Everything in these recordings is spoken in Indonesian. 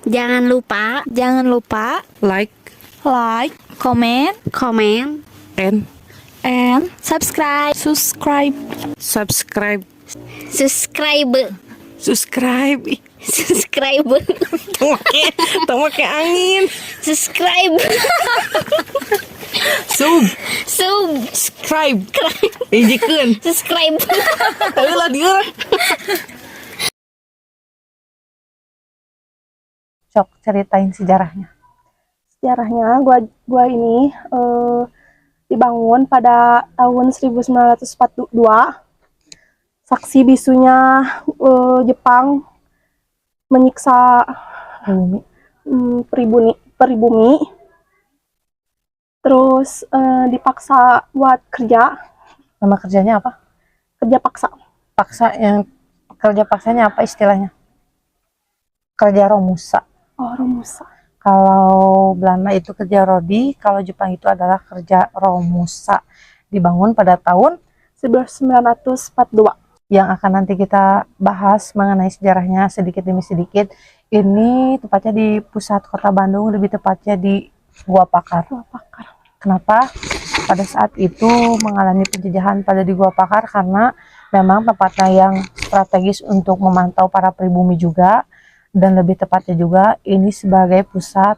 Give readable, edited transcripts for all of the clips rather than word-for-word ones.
Jangan lupa like, comment, and and subscribe. subscribe. Subscribe. Subscribe. Subscribe. Tong make angin. Subscribe. Subscribe. Hijikeun. Subscribe. Heula dieu. Sok ceritain sejarahnya. Sejarahnya gua ini dibangun pada tahun 1942. Saksi bisunya Jepang menyiksa pribumi. Terus dipaksa buat kerja. Nama kerjanya apa? Kerja paksa. Kerja paksanya apa istilahnya? Kerja romusa. Oh, romusa. Kalau Belanda itu kerja rodi, kalau Jepang itu adalah kerja romusa. Dibangun pada tahun 1942. Yang akan nanti kita bahas mengenai sejarahnya sedikit demi sedikit. Ini tepatnya di pusat kota Bandung, lebih tepatnya di Gua Pakar. Kenapa pada saat itu mengalami penjajahan pada di Gua Pakar? Karena memang tempatnya yang strategis untuk memantau para pribumi juga, dan lebih tepatnya juga ini sebagai pusat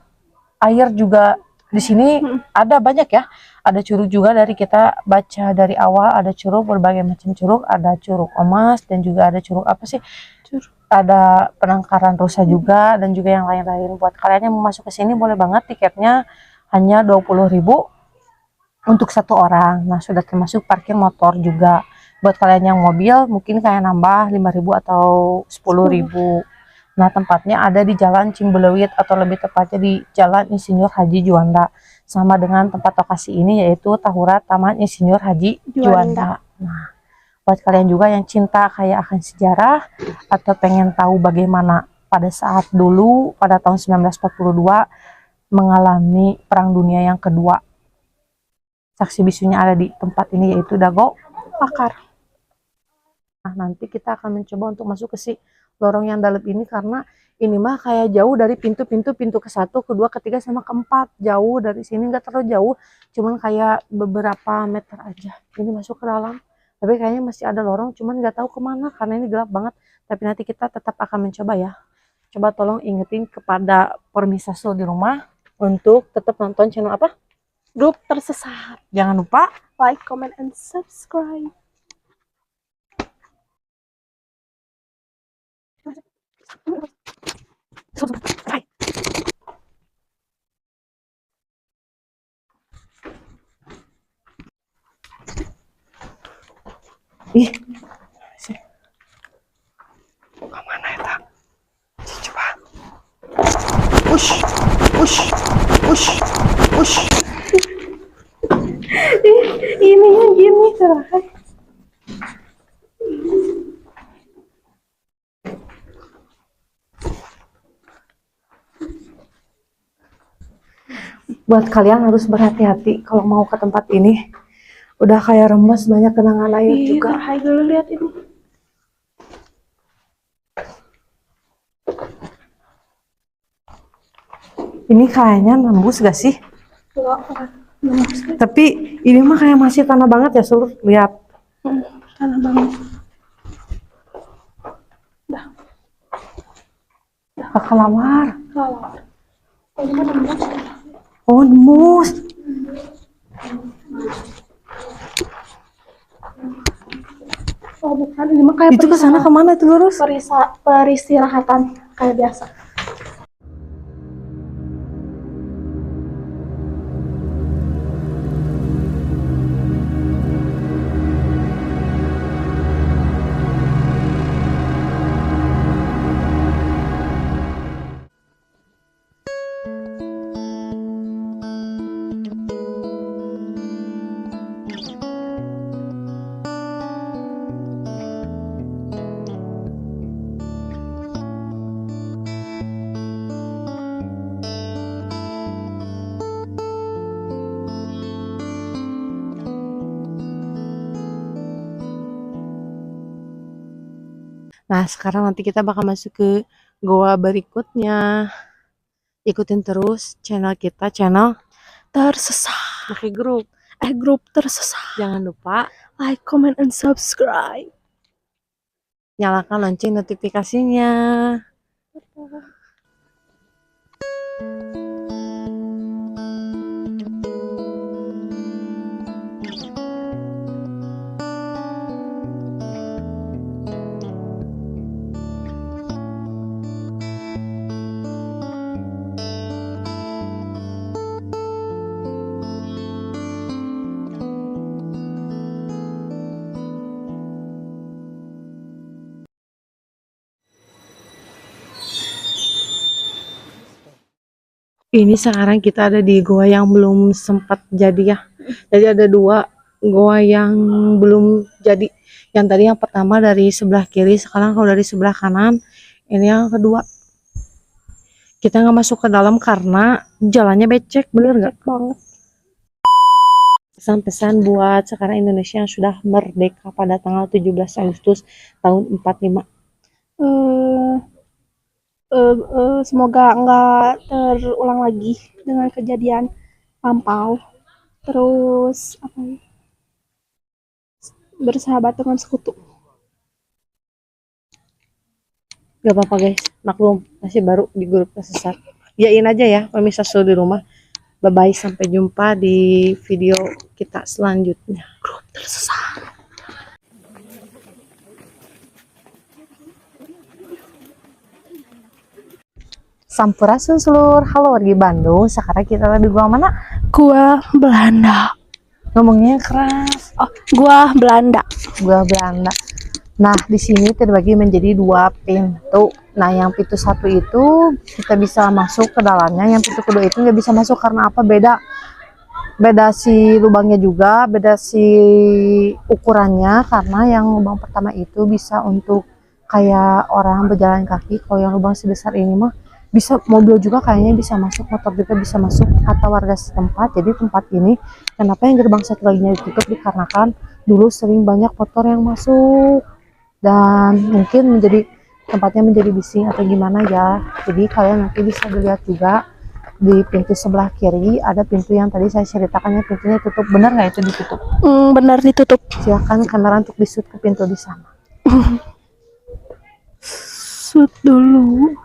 air juga. Di sini ada banyak ya, ada curug juga, dari kita baca dari awal ada curug, berbagai macam curug, ada curug emas dan juga ada curug apa sih, ada penangkaran rusa juga, dan juga yang lain-lain. Buat kalian yang mau masuk ke sini boleh banget, tiketnya hanya 20.000 untuk satu orang. Nah, sudah termasuk parkir motor juga. Buat kalian yang mobil mungkin kayak nambah 5.000 atau 10.000. Nah, tempatnya ada di Jalan Cimbelewit, atau lebih tepatnya di Jalan Insinyur Haji Juanda. Sama dengan tempat lokasi ini, yaitu Tahura Taman Insinyur Haji Juanda. Nah, buat kalian juga yang cinta kayak akan sejarah atau pengen tahu bagaimana pada saat dulu pada tahun 1942 mengalami Perang Dunia yang kedua, saksi bisunya ada di tempat ini, yaitu Dago Pakar. Nah, nanti kita akan mencoba untuk masuk ke si lorong yang dalam ini, karena ini mah kayak jauh dari pintu ke satu, kedua, ketiga, sama keempat. Jauh dari sini, nggak terlalu jauh, cuman kayak beberapa meter aja ini masuk ke dalam. Tapi kayaknya masih ada lorong, cuman nggak tahu kemana karena ini gelap banget. Tapi nanti kita tetap akan mencoba ya. Coba tolong ingetin kepada Permisaso di rumah untuk tetap nonton channel apa? Grup Tersesat. Jangan lupa Like, comment, and subscribe. Ih, kemana ya tak? Coba. Ush. Ininya gini terakhir. Buat kalian harus berhati-hati kalau mau ke tempat ini. Udah kayak remes, banyak kenangan air juga. Hai dulu, lihat ini. Ini kayaknya nembus gak sih? Tapi ini mah kayak masih tanah banget ya, Sur. Lihat. Tanah banget. Dah. Kelawar. Oh, ini mah nembus. Oh, nembus. Oh, bukan, ini mah kayak Itu ke sana kemana itu lurus? peristirahatan kayak biasa. Nah, sekarang nanti kita bakal masuk ke goa berikutnya. ikutin terus channel kita, channel Tersesat. pakai grup. Grup tersesat. Jangan lupa Like, comment, and subscribe. nyalakan lonceng notifikasinya. Ini sekarang kita ada di goa yang belum sempat jadi ya. Jadi ada dua goa yang belum jadi. Yang tadi yang pertama dari sebelah kiri, sekarang kalau dari sebelah kanan. Ini yang kedua. Kita nggak masuk ke dalam karena jalannya becek, bener nggak? Banget. Pesan-pesan buat sekarang Indonesia yang sudah merdeka pada tanggal 17 Agustus tahun 45. Semoga nggak terulang lagi dengan kejadian lampau. Terus apa ya? Bersahabat dengan sekutu. Gak apa-apa guys, maklum masih baru di grup tersesat. Yain aja ya pemirsa di rumah. Bye bye, sampai jumpa di video kita selanjutnya. Grup tersesat. Sampurasun seluruh, halo wargi Bandung. Sekarang kita lagi di gua mana? Gua Belanda. Ngomongnya keras. Oh, gua Belanda. Gua Belanda. Nah, di sini terbagi menjadi dua pintu. Nah, yang pintu satu itu kita bisa masuk ke dalamnya, yang pintu kedua itu nggak bisa masuk karena apa? Beda si lubangnya juga, beda si ukurannya, karena yang lubang pertama itu bisa untuk kayak orang berjalan kaki. Kalau yang lubang sebesar ini mah bisa mobil juga kayaknya bisa masuk, motor juga bisa masuk, kata warga setempat. Jadi tempat ini kenapa yang gerbang satu laginya ditutup dikarenakan dulu sering banyak motor yang masuk dan mungkin tempatnya menjadi bising atau gimana ya. Jadi kalian nanti bisa dilihat juga di pintu sebelah kiri ada pintu yang tadi saya ceritakannya pintunya tutup. Benar nggak itu ditutup? Benar ditutup. Silakan kamera untuk disut ke pintu di sana. Shoot dulu.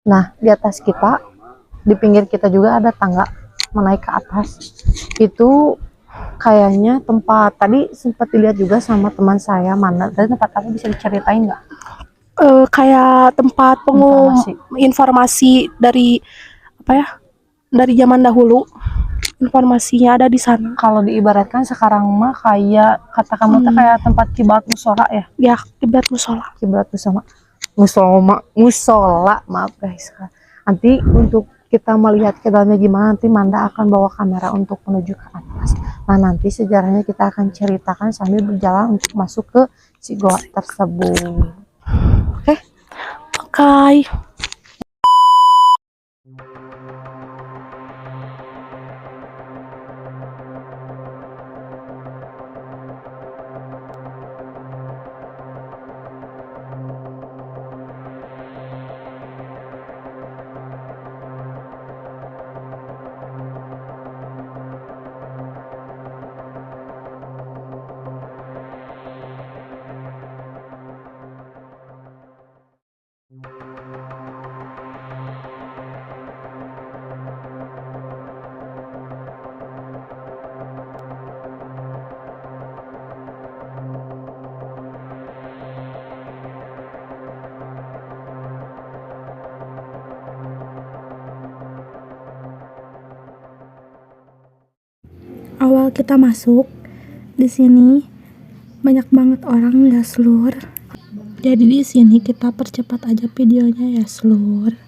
Nah, di atas kita, di pinggir kita juga ada tangga menaik ke atas. Itu kayaknya tempat, tadi sempat dilihat juga sama teman saya, mana tadi tempat apa, bisa diceritain nggak? Kayak tempat informasi dari apa ya? Dari zaman dahulu. Informasinya ada di sana. Kalau diibaratkan sekarang mah kayak kata kamu tuh kayak tempat kiblat musola ya? Ya, kiblat musola. Kiblat musola, maaf guys. Nanti untuk kita melihat ke dalamnya gimana, nanti Manda akan bawa kamera untuk menuju ke atas. Nah, nanti sejarahnya kita akan ceritakan sambil berjalan untuk masuk ke si goa tersebut. Oke? Oke. Awal kita masuk di sini banyak banget orang ya seluruh. Jadi di sini kita percepat aja videonya ya seluruh.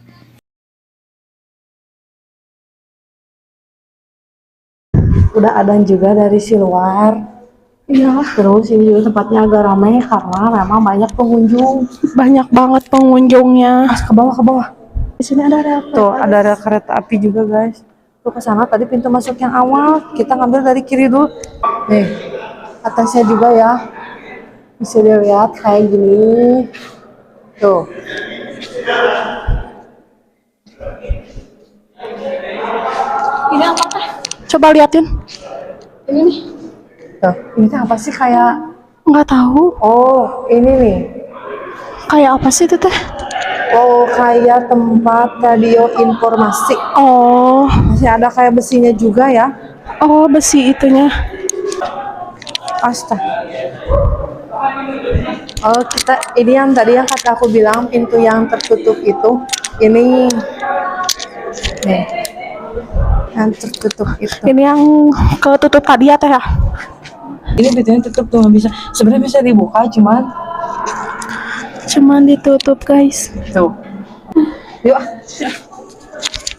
Udah adan juga dari si luar. Iya. Terus ini juga tempatnya agak ramai karena memang banyak pengunjung. Banyak banget pengunjungnya. Mas ke bawah ke bawah. Di sini ada rel. Tuh ada rel kereta api juga guys. Tuh ke sana tadi pintu masuk yang awal kita ngambil dari kiri dulu. Nih atasnya juga ya bisa dilihat kayak gini. Tuh Ini apa teh? Coba liatin. Ini nih. Tuh, ini tuh apa sih kayak? Nggak tahu. Oh, ini nih. Kayak apa sih itu teh? Oh, kayak tempat radio informasi. Oh, Masih ada kayak besinya juga ya. oh besi itunya. Astaga. Oh, kita ini yang tadi yang kata aku bilang pintu yang tertutup itu. Ini nih. Yang tertutup itu. Ini yang ketutup tadi ya teh ya? Ini pintunya tutup tuh nggak bisa. Sebenarnya bisa dibuka Cuman ditutup guys. tuh. Yuk.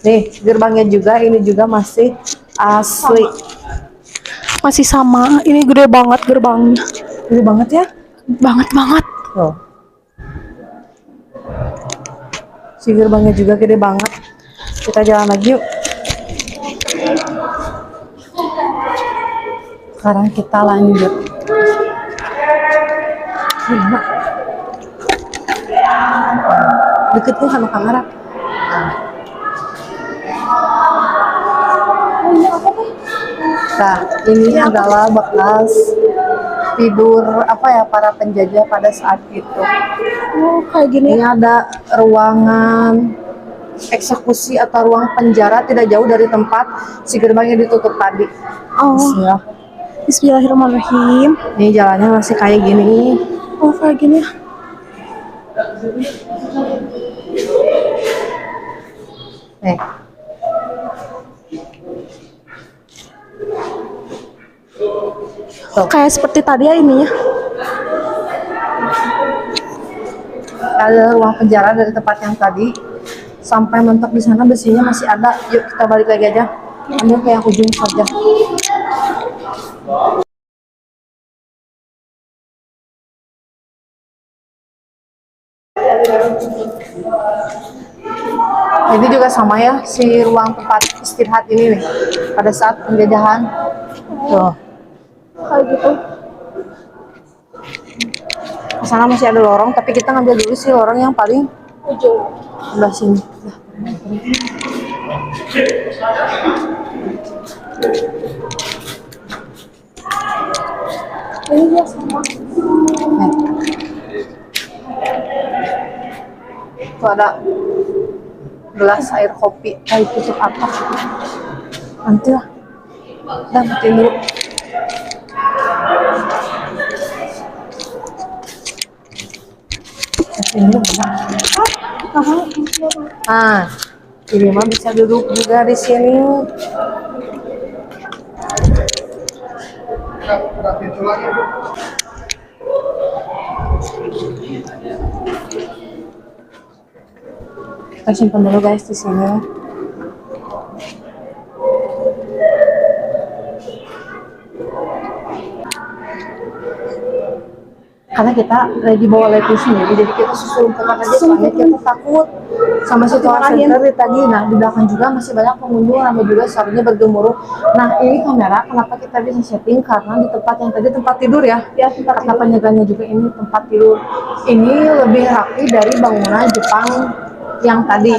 Nih, gerbangnya juga ini juga masih asli. Masih sama. Ini gede banget gerbangnya. Gede banget ya. Banget. Tuh. Si gerbangnya juga gede banget. Kita jalan lagi yuk. Sekarang kita lanjut. Gimana? Deketin sama kamera. Nah, ini adalah bekas tidur apa ya para penjajah pada saat itu. Oh kayak gini. Ini ada ruangan eksekusi atau ruang penjara tidak jauh dari tempat si gerbangnya ditutup tadi. Oh, Bismillah. Bismillahirrahmanirrahim. Ini jalannya masih kayak gini. Oh kayak gini ya. Nih. Tuh. Kayak seperti tadi ya ini ya. Ada ruang penjara dari tempat yang tadi sampai mentok di sana besinya masih ada. Yuk kita balik lagi aja. Ambil ke yang ujung saja. Ini juga sama ya si ruang tempat istirahat ini nih pada saat penjajahan. Tuh. Kayak gitu. Ke sana masih ada lorong tapi kita ngambil dulu sih lorong yang paling Ujung. sebelah sini. Ini dia sama. Nih. Tuh ada gelas air kopi. Kayak tutup apa? Nanti lah. Udah matiin dulu. Matiin dulu benar. Nah, ini mah bisa duduk juga di sini. Kita simpan dulu guys di sini. Karena kita lagi bawa lighting sendiri, jadi kita susul tempat aja soalnya kita takut sama situasi dari tadi. Nah, di belakang juga masih banyak pengunjung, ramai juga suaranya bergemuruh. Nah, ini kamera kenapa kita bisa setting karena di tempat yang tadi tempat tidur ya. Ya, tempat kata penjaganya juga ini tempat tidur. Ini lebih rapi dari bangunan Jepang yang tadi.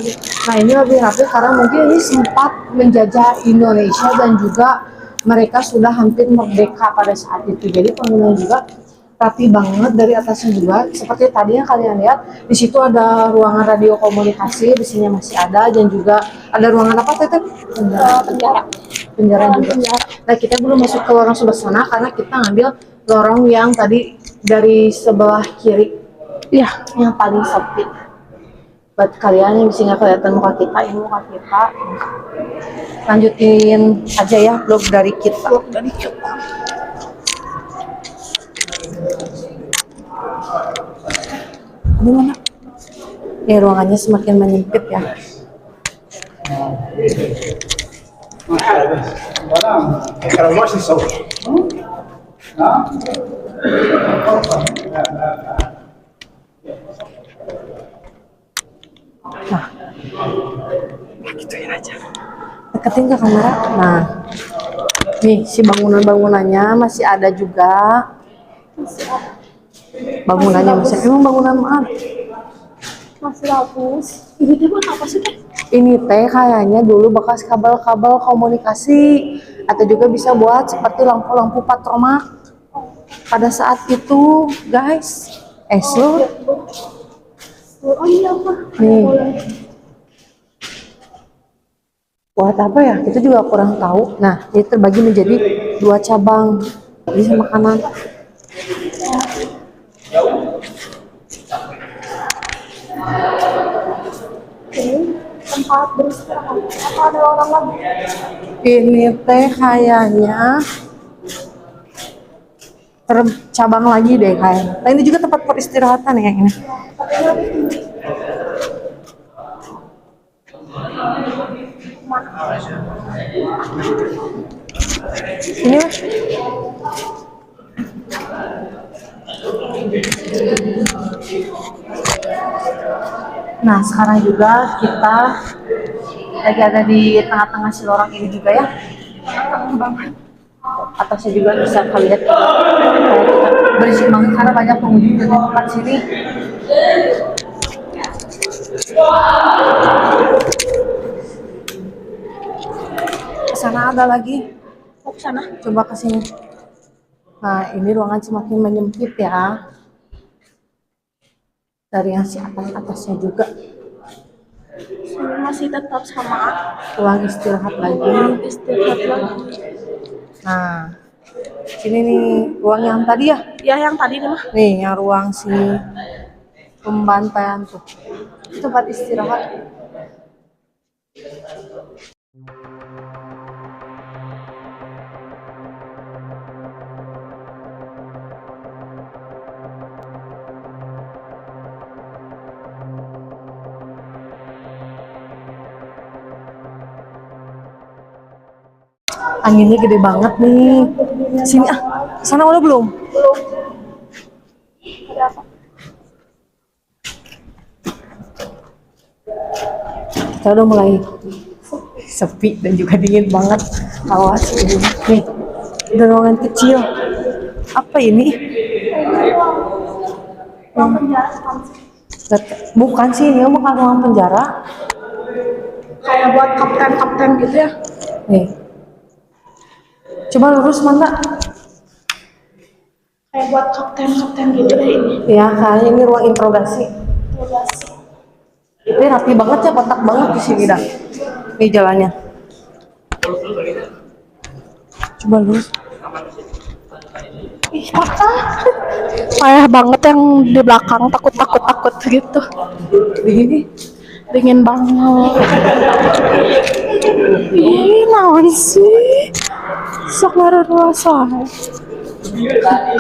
Nah, ini lebih rapi karena mungkin ini sempat menjajah Indonesia dan juga mereka sudah hampir merdeka pada saat itu. Jadi pengunjung juga rapi banget dari atasnya juga. Seperti tadi yang kalian lihat, di situ ada ruangan radio komunikasi, di sini masih ada dan juga ada ruangan apa Teteh? Penjara. Penjara juga. Nah, kita belum masuk ke lorong sebelah sana karena kita ngambil lorong yang tadi dari sebelah kiri. Ya, yang paling sempit. Buat kalian yang bisa nggak kelihatan muka kita, ini muka kita. Lanjutin aja ya vlog dari kita. Ini mana? Ya, ruangannya semakin menyempit ya. Nah, gituin aja. Deketin ke kamera. Nah, nih si bangunan-bangunannya masih ada juga. Bangunannya masih, emang bangunan mana? Masih hapus. Ini tuh buat apa sih teh? Ini teh kayaknya dulu bekas kabel-kabel komunikasi atau juga bisa buat seperti lampu-lampu patromak pada saat itu, guys. Slur. Oh iya apa? Nih. Buat apa ya? Kita juga kurang tahu. Nah, ini terbagi menjadi 2 cabang. Bisa makanan. Tempat beristirahat. Apa ada orang lagi? Ini teh kayaknya tercabang lagi deh kayaknya. Nah, ini juga tempat peristirahatan ya ini. Ini Mas. Nah, sekarang juga kita lagi ada di tengah-tengah si lorong ini juga ya. Atasnya juga bisa kalian lihat kayak kita berisik banget karena banyak pengunjung di tempat sini. Kesana ada lagi. Mau ke sana? Coba ke sini. Nah, ini ruangan semakin menyempit ya. Dari yang si atasnya juga. Sini masih tetap sama. Ruang istirahat lagi. Istirahat lagi. Nah, sini nih ruang yang tadi ya. Ya yang tadi nih mah. Nih, yang ruang si pembantaian tuh. Itu tempat istirahat. Anginnya gede banget nih. Sini ah, sana udah belum? Belum. Ada apa? Kita udah mulai sepi dan juga dingin banget. Awas ini. Nih, udah ruangan kecil. Apa ini? Ruang penjara kan sih. Bukan sih, ini bukan ruang penjara. Kayak buat kapten-kapten gitu ya. Nih. Coba lurus mana? Kayak buat kapten-kapten gitu deh ini. Ya, kayaknya ini ruang interogasi. Interogasi. Ini rapi banget ya, kotak banget di sini dah. Ini jalannya. Coba lurus. Ih, kakak. Payah banget yang di belakang takut gitu. Begini. Dingin banget. Ih, naon sih? Sok ngaruh-ruasa.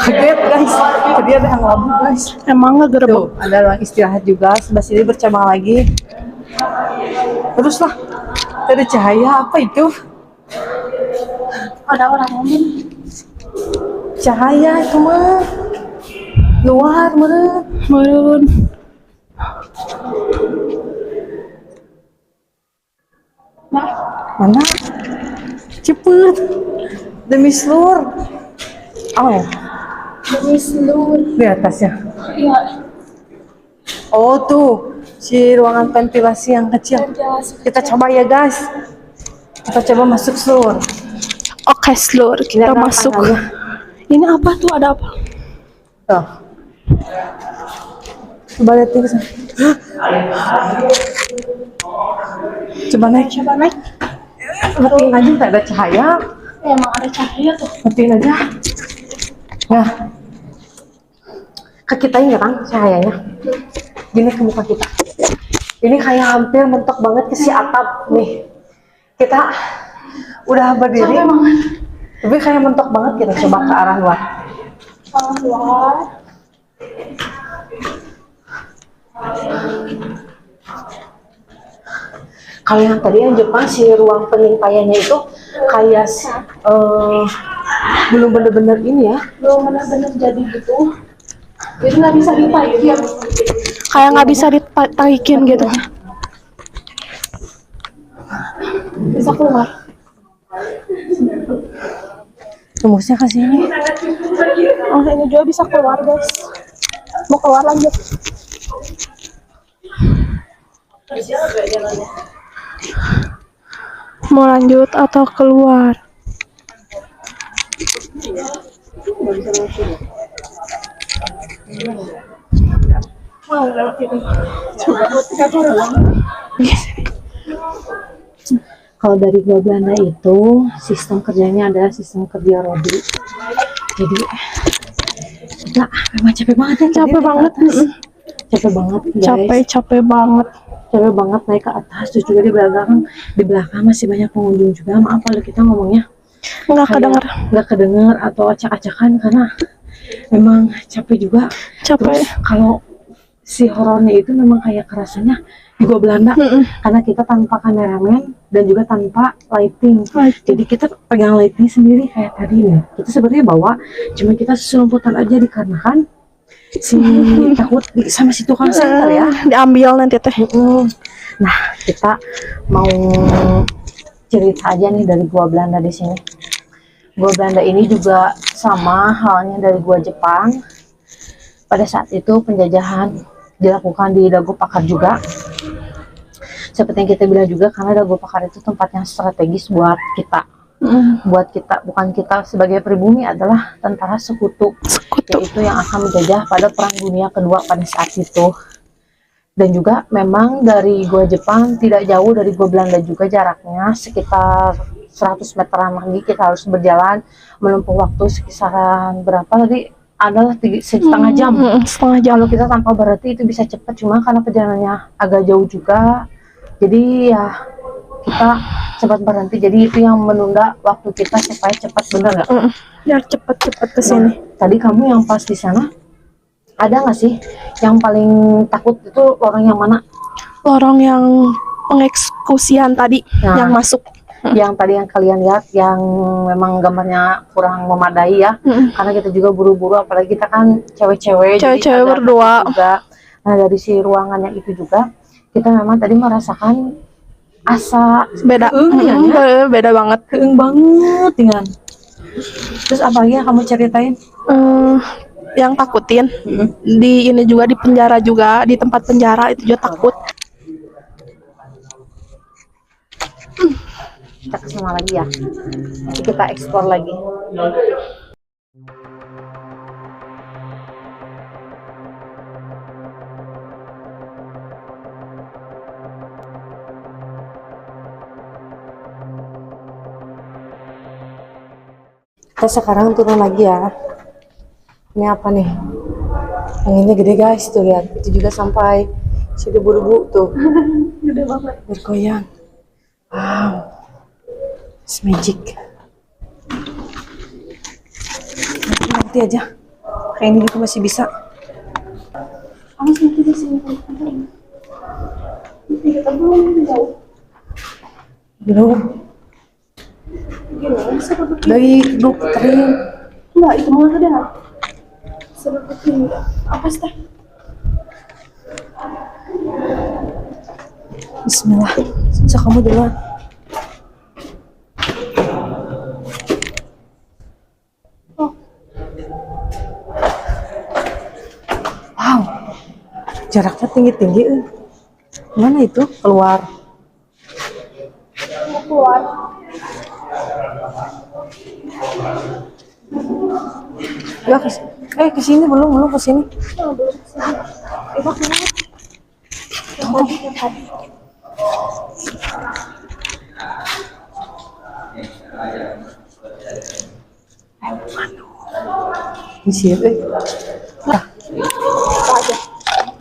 Kaget guys. Tadi ada yang labu guys. Emang ngegerebek. Tuh, ada ruang istirahat juga. Sebelah sini bercabang lagi. Teruslah. Ada cahaya apa itu? Ada orang ngomong. Cahaya itu mah. Luar meren. Meren. Nah, Mana? Cepet. Demi seluruh. Oh, demi seluruh. di atasnya. Iya. Oh tuh, si ruangan ventilasi yang kecil. Kita coba ya guys. Kita coba masuk seluruh. Oke, seluruh kita Lihat masuk. tangannya. Ini apa tuh? Ada apa? Tuh. Coba lihat ke sana. Coba naik. Coba naik. Matiin aja, tak ada cahaya. Emang ada cahaya tuh. Matiin aja. Nah, ke kita ini kan cahayanya. Gini ke muka kita. Ini kayak hampir mentok banget ke si atap nih. Kita udah berdiri, tapi kayak mentok banget. Kita coba ke arah luar. Luar. Kalau yang tadi yang Jepang si ruang penyampaiannya itu kayak belum bener-bener ini ya. Belum benar-benar jadi gitu. Jadi nggak bisa ditaikin. Kayak nggak bisa ditaikin gitu. Bisa keluar. Tembusnya ke sini. Oh, ini juga bisa keluar guys. Mau keluar lanjut. Mau lanjut atau keluar? Kalau dari gua Belanda itu sistem kerjanya adalah sistem kerja rodi. Jadi nah, memang capek banget ya, Capek banget. capek banget guys. Capek banget. Capek banget naik ke atas, terus juga di belakang masih banyak pengunjung juga. Maaf kalau kita ngomongnya nggak kedenger atau acak-acakan karena memang capek juga. Terus kalau si horornya itu memang kayak kerasanya di gua Belanda karena kita tanpa kameramen dan juga tanpa lighting. Jadi kita pegang lighting sendiri kayak tadi nih. Kita sebenarnya bawa, cuma kita selumputan aja dikarenakan si takut sama si tukang senter ya diambil nanti teh. Nah, kita mau cerita aja nih dari gua Belanda di sini. Gua Belanda ini juga sama halnya dari gua Jepang. Pada saat itu penjajahan dilakukan di Dago Pakar juga. Seperti yang kita bilang juga, karena Dago Pakar itu tempat yang strategis buat kita. Buat kita, bukan kita sebagai pribumi, adalah tentara sekutu, yaitu yang akan menjajah pada Perang Dunia Kedua pada saat itu. Dan juga memang dari gua Jepang tidak jauh dari gua Belanda juga, jaraknya sekitar 100 meteran lagi kita harus berjalan menempuh waktu sekisaran berapa tadi, adalah setengah jam. Setengah jam. Kalau kita tanpa berarti itu bisa cepat, cuma karena perjalanannya agak jauh juga, jadi ya kita cepat berhenti. Jadi itu yang menunda waktu kita supaya cepat, bener nggak? Biar cepet ke sini. Tadi kamu yang pas di sana ada nggak sih yang paling takut itu orang yang mana? Lorong yang pengeksekusian tadi, yang masuk. Yang tadi yang kalian lihat, yang memang gambarnya kurang memadai ya, karena kita juga buru-buru, apalagi kita kan cewek-cewek berdua juga. Nah, dari si ruangan yang itu juga kita memang tadi merasakan asa beda. Beda banget. keeng banget dengan. Terus apa lagi yang kamu ceritain? Yang takutin di ini juga, di penjara juga, di tempat penjara itu juga takut. Kita kesana lagi ya, nanti kita eksplor lagi. Kita sekarang turun lagi ya. Ini apa nih? Anginnya gede guys, tuh lihat. Itu juga sampai situ buru-buru tuh. Gede banget. Bergoyang. Wow, it's magic. Nanti aja. Kayak ini juga masih bisa. Awas nanti di sini. Kita belum jauh. Belum. Dari grup tering. Enggak, itu mau ada. Seperti ini. Apa sih? Bismillah. So kamu duluan. Wow, jaraknya tinggi-tinggi. Mana itu? Keluar. Ya, kesini belum kesini. Di sini.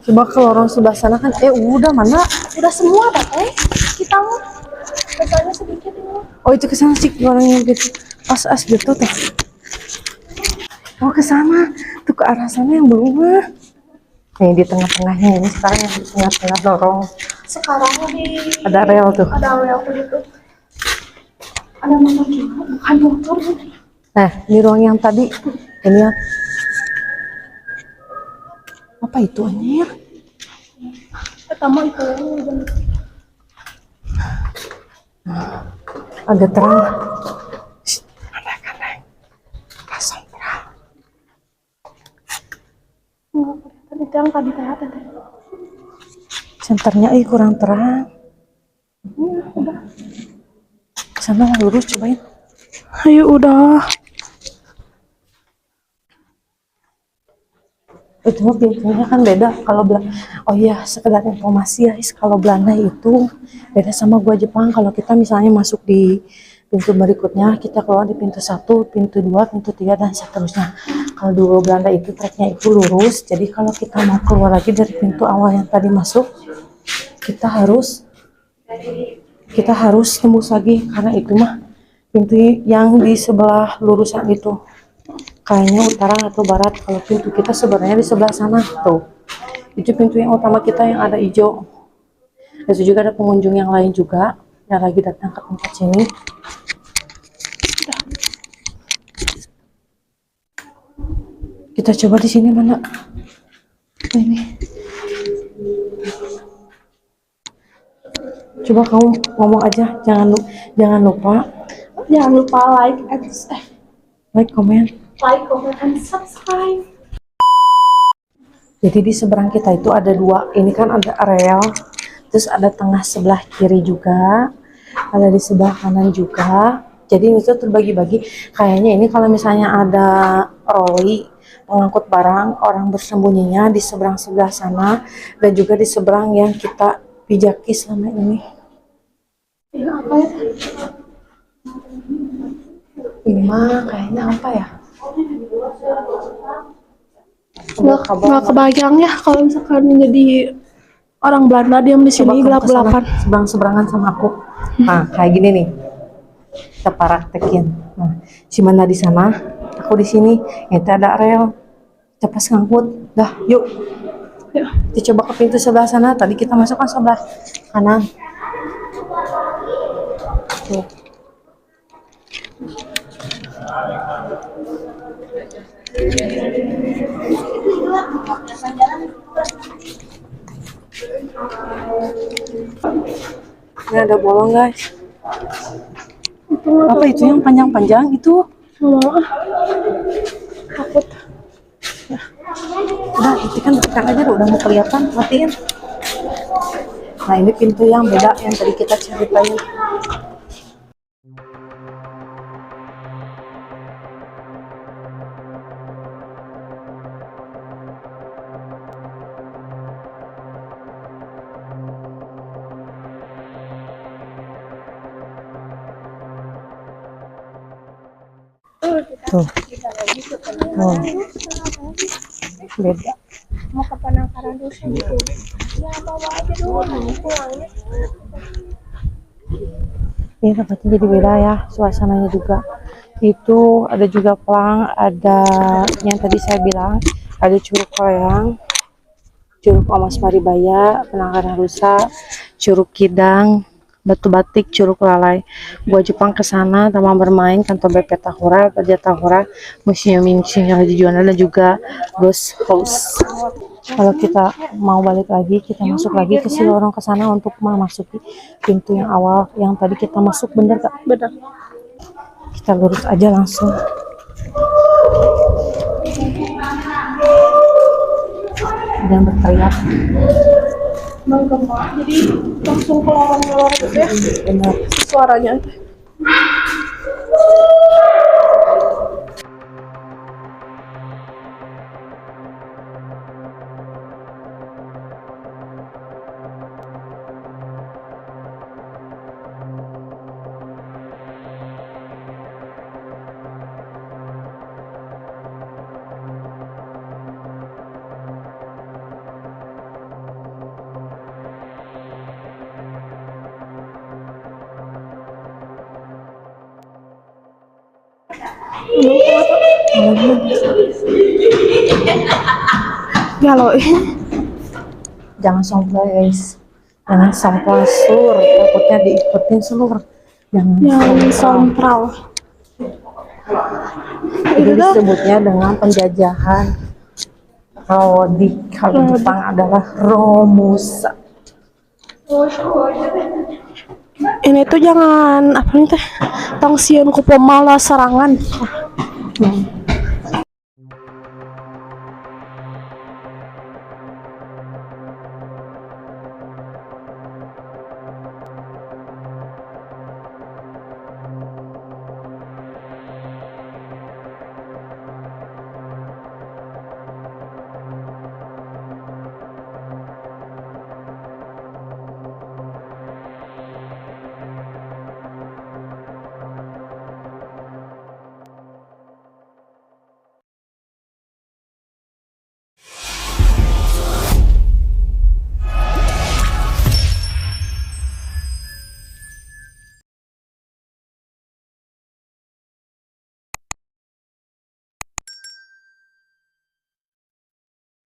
Coba ke lorong sebelah sana kan. Udah mana? Udah semua dah, kita mau kesana sedikit ini. Oh, itu ke sana sih lorongnya gitu. As gitu tuh. Oh, ke sana. Tuh ke arah sana yang berubah. Nih di tengah-tengahnya ini, sekarang yang di tengah-tengah lorong. Sekarang Ada rel tuh. ada rel gitu. Ada motor juga, bukan motor. Nah, di ruang yang tadi ini ya. Apa itu anjir? Pertama itu Agak terang. Kaneng. Pasang terang. enggak kelihatan itu yang tadi kelihatan. Senternya kurang terang. Udah. Sana lurus cobain. Ayo udah. Itu mah pintunya kan beda kalau oh iya, sekedar informasi ya guys, kalau Belanda itu beda sama gua Jepang. Kalau kita misalnya masuk di pintu berikutnya, kita keluar di pintu 1, pintu 2, pintu 3 dan seterusnya. Kalau dulu Belanda itu treknya itu lurus, jadi kalau kita mau keluar lagi dari pintu awal yang tadi masuk, kita harus tembus lagi, karena itu mah pintu yang di sebelah lurusan itu kayaknya utara atau barat. Kalau pintu kita sebenarnya di sebelah sana tuh, itu pintu yang utama kita yang ada hijau. Itu juga ada pengunjung yang lain juga yang lagi datang ke tempat sini. Kita coba di sini mana? Ini. Coba kamu ngomong aja, jangan lupa comment. Like, comment, and subscribe. Jadi di seberang kita itu ada dua, ini kan ada rel, terus ada tengah sebelah kiri juga, ada di sebelah kanan juga. Jadi itu terbagi-bagi. Kayaknya ini kalau misalnya ada troli pengangkut barang, orang bersembunyinya di seberang sebelah sana, dan juga di seberang yang kita pijaki selama ini. Ini apa ya? Ini mah kayaknya apa ya? Nggak kebayang ya kalau misalkan jadi orang Belanda diam di sini gelap-gelapan. Seberang-seberangan sama aku. Nah, kayak gini nih. Kita praktekin. Nah, si Mana di sana, aku di sini. Itu ada rel. Kita pas ngangkut. Dah, yuk. Ya. Kita coba ke pintu sebelah sana. Tadi kita masukkan sebelah kanan. Tuh. Ini ada bolong guys. Apa itu yang panjang-panjang itu? Takut. Udah, tekan aja udah mau kelihatan, matiin. Nah, ini pintu yang beda yang tadi kita ceritain. Tuh. Tuh. Beda. Mau ke Penangkaran Dusun gitu. Ya bawa aja dulu, pulangnya. Ini tempatnya jadi beda ya, suasananya juga. Itu ada juga pelang, ada yang tadi saya bilang, ada Curug Koleang, Curug Omas Maribaya, Penangkaran Rusa, Curug Kidang, Batu Batik, Curug Lalai. Gua Jepang ke sana, taman bermain, kantor BP Tahura, Raja Tahura, Museum Insinyur Haji Juanda, dan juga Ghost House. Kalau kita mau balik lagi, kita masuk lagi ke si lorong ke sana untuk memasuki pintu yang awal yang tadi kita masuk. Bener gak? Benar. Kita lurus aja langsung. Dan berteriak. Menggema, jadi langsung ke lorong-lorong gitu ya. Benar. Suaranya. Galau. Jangan sompral guys, jangan sompral sur, takutnya diikutin seluruh. Yang sompral. Itu disebutnya dengan penjajahan. Kalau di Jepang adalah Romusa. Ini tuh jangan apa nih teh, tangsiun ku pemala serangan.